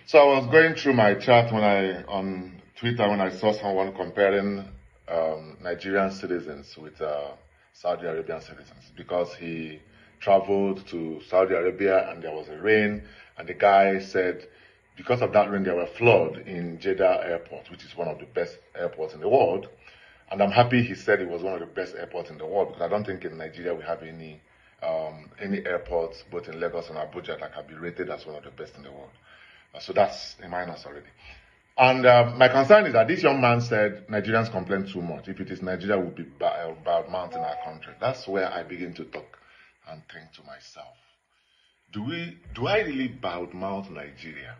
So I was going through my chat on Twitter when I saw someone comparing Nigerian citizens with Saudi Arabian citizens because he traveled to Saudi Arabia and there was a rain, and the guy said because of that rain there were floods in Jeddah airport, which is one of the best airports in the world. And I'm happy he said it was one of the best airports in the world, because I don't think in Nigeria we have any airports, both in Lagos and Abuja, that can be rated as one of the best in the world. So that's a minus already. And my concern is that this young man said Nigerians complain too much. If it is Nigeria, we'll be bad mounting our country. That's where I begin to talk and think to myself, do I really badmouth Nigeria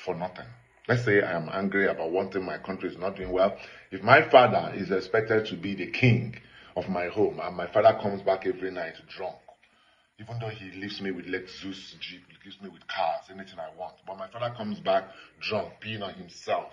for nothing? Let's say I am angry about one thing, my country is not doing well. If my father is expected to be the king of my home and my father comes back every night drunk, even though he leaves me with Lexus Jeep, he gives me with cars, anything I want, but my father comes back drunk, peeing on himself.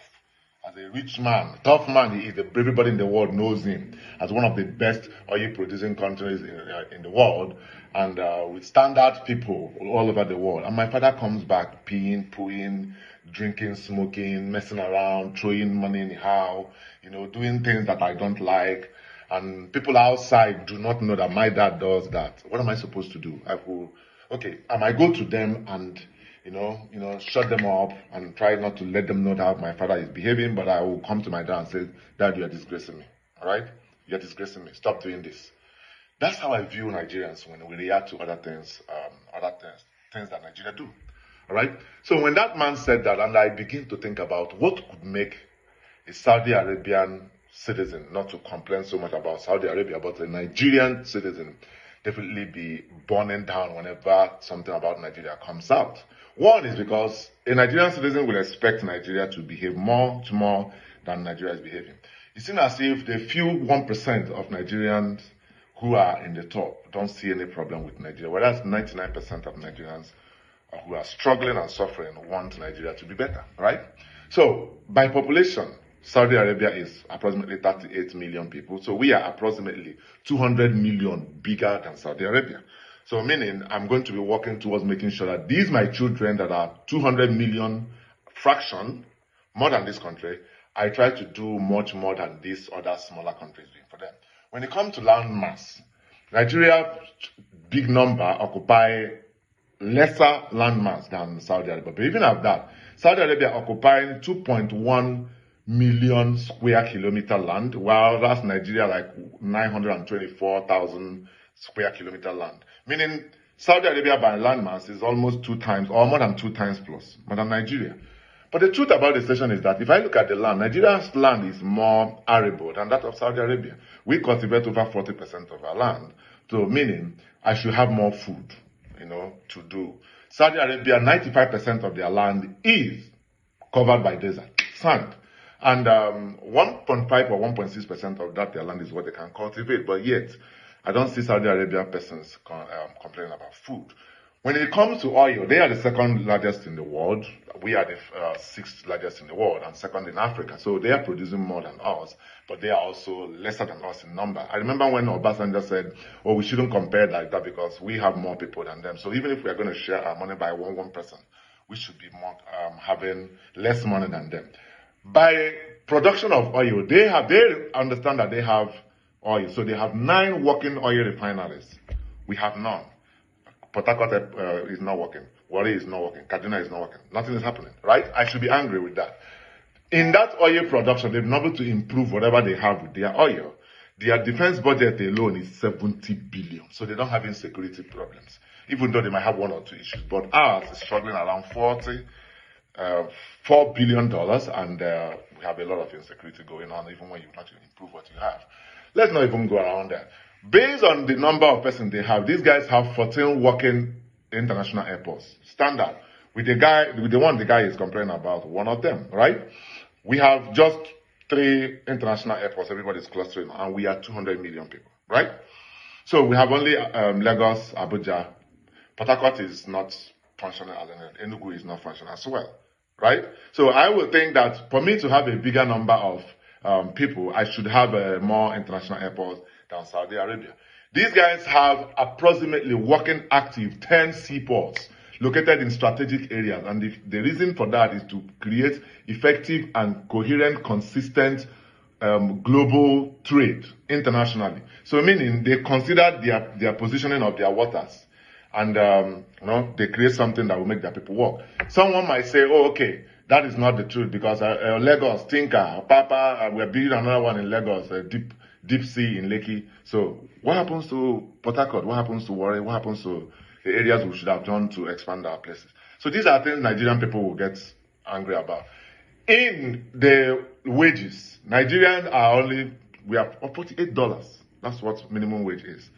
As a rich man, tough man he is, everybody in the world knows him as one of the best oil-producing countries in the world, and with standard people all over the world. And my father comes back peeing, pooing, drinking, smoking, messing around, throwing money anyhow, doing things that I don't like. And people outside do not know that my dad does that. What am I supposed to do? I might go to them and, shut them up and try not to let them know how my father is behaving, but I will come to my dad and say, Dad, you are disgracing me. All right? You are disgracing me. Stop doing this. That's how I view Nigerians when we react to other things that Nigeria do. All right? So when that man said that, and I begin to think about what could make a Saudi Arabian citizen not to complain so much about Saudi Arabia, but a Nigerian citizen definitely be burning down whenever something about Nigeria comes out. One is because a Nigerian citizen will expect Nigeria to behave much more than Nigeria is behaving. It's as if the few 1% of Nigerians who are in the top don't see any problem with Nigeria, whereas 99% of Nigerians who are struggling and suffering want Nigeria to be better, right? So, by population, Saudi Arabia is approximately 38 million people. So we are approximately 200 million bigger than Saudi Arabia. So meaning I'm going to be working towards making sure that these my children that are 200 million fraction more than this country, I try to do much more than these other smaller countries doing for them. When it comes to land mass, Nigeria, big number, occupy lesser land mass than Saudi Arabia. But even at that, Saudi Arabia occupying 2.1 million square kilometer land, while that's Nigeria like 924,000 square kilometer land. Meaning Saudi Arabia by land mass is almost 2 times or more than 2 times plus more than Nigeria. But the truth about the situation is that if I look at the land, Nigeria's land is more arable than that of Saudi Arabia. We cultivate over 40% of our land. So meaning I should have more food, to do. Saudi Arabia, 95% of their land is covered by desert, sand. And 1.5 or 1.6% of that their land is what they can cultivate. But yet, I don't see Saudi Arabia persons complaining about food. When it comes to oil, they are the second largest in the world. We are the 6th largest in the world and second in Africa. So they are producing more than us, but they are also lesser than us in number. I remember when Obasanjo said, we shouldn't compare like that because we have more people than them. So even if we are going to share our money by one person, we should be more, having less money than them. By production of oil, they understand that they have oil. So they have 9 working oil refineries. We have none. Port Harcourt is not working. Warri is not working. Kaduna is not working. Nothing is happening, right? I should be angry with that. In that oil production, they've been able to improve whatever they have with their oil. Their defense budget alone is 70 billion. So they don't have insecurity problems, even though they might have 1 or 2 issues. But ours is struggling around $4 billion, and we have a lot of insecurity going on, even when you want to improve what you have. Let's not even go around that. Based on the number of persons they have, these guys have 14 working international airports, standard. With the one the guy is complaining about, one of them, right? We have just 3 international airports, everybody's clustering, and we are 200 million people, right? So we have only Lagos, Abuja. Port Harcourt is not functioning as an Enugu is not functioning as well, right? So I would think that for me to have a bigger number of people, I should have more international airports than Saudi Arabia. These guys have approximately working active 10 seaports. located in strategic areas. And the reason for that is to create effective and coherent, consistent global trade internationally. So meaning they consider their positioning of their waters, and they create something that will make their people work. Someone might say, oh, okay, that is not the truth, because Lagos, Tinker, Papa, we're building another one in Lagos, deep sea in Lekki. So what happens to Port Harcourt? What happens to Warri? What happens to the areas we should have done to expand our places? So these are things Nigerian people will get angry about. In the wages, Nigerians we have $48. That's what minimum wage is.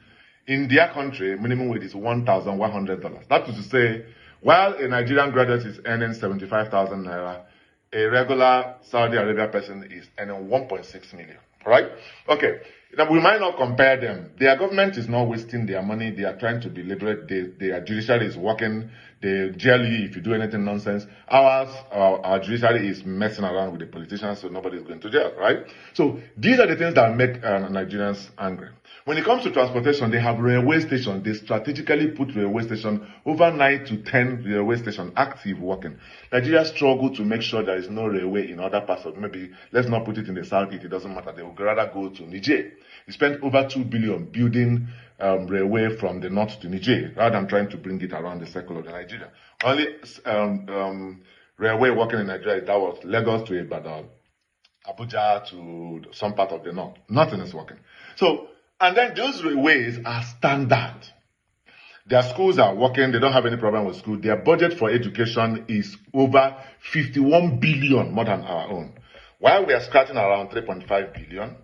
In their country, minimum wage is $1,100. That is to say, while a Nigerian graduate is earning 75,000 naira, a regular Saudi Arabia person is earning 1.6 million. Right? Okay. Now, we might not compare them. Their government is not wasting their money. They are trying to be liberate. Their judiciary is working. They jail you if you do anything nonsense. Our judiciary is messing around with the politicians, so nobody is going to jail, right? So these are the things that make Nigerians angry. When it comes to transportation, they have railway stations. They strategically put railway stations, over 9 to 10 railway stations active working. Nigeria struggle to make sure there is no railway in other parts of, maybe let's not put it in the southeast, it doesn't matter. They would rather go to Niger. We spent over 2 billion building railway from the north to Niger, rather than trying to bring it around the circle of Nigeria. Only railway working in Nigeria, that was Lagos to Ibadan, Abuja to some part of the north. Nothing is working. So, and then those railways are standard. Their schools are working. They don't have any problem with school. Their budget for education is over 51 billion, more than our own. While we are scratching around 3.5 billion,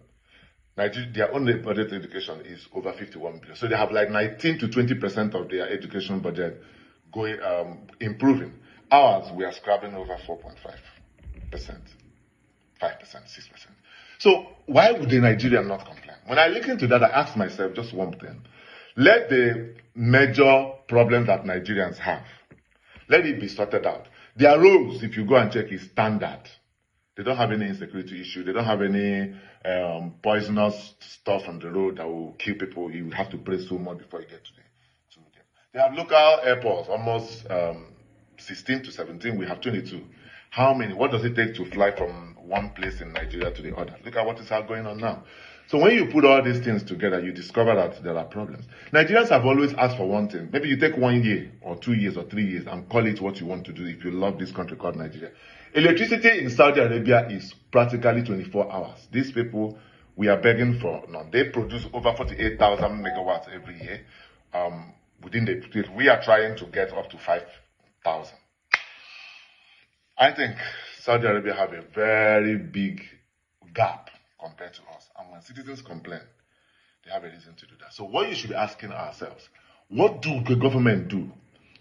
Nigeria, their own budget education is over 51 billion. So they have like 19 to 20% of their education budget going improving. Ours, we are scrapping over 4.5%, 5%, 6%. So why would the Nigerian not complain? When I look into that, I ask myself just one thing. Let the major problems that Nigerians have, let it be sorted out. Their roads, if you go and check, is standard. They don't have any insecurity issue. They don't have any poisonous stuff on the road that will kill people. You have to pray so much before you get to them. They have local airports, almost 16 to 17. We have 22. How many? What does it take to fly from one place in Nigeria to the other? Look at what is going on now. So when you put all these things together, you discover that there are problems. Nigerians have always asked for one thing. Maybe you take 1 year or 2 years or 3 years and call it what you want to do if you love this country called Nigeria. Electricity in Saudi Arabia is practically 24 hours. These people, we are begging for none. They produce over 48,000 megawatts every year. Within the state, we are trying to get up to 5,000. I think Saudi Arabia have a very big gap compared to us. And when citizens complain, they have a reason to do that. So what you should be asking ourselves, what do the government do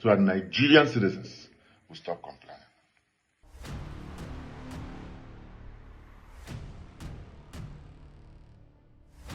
so that Nigerian citizens will stop complaining?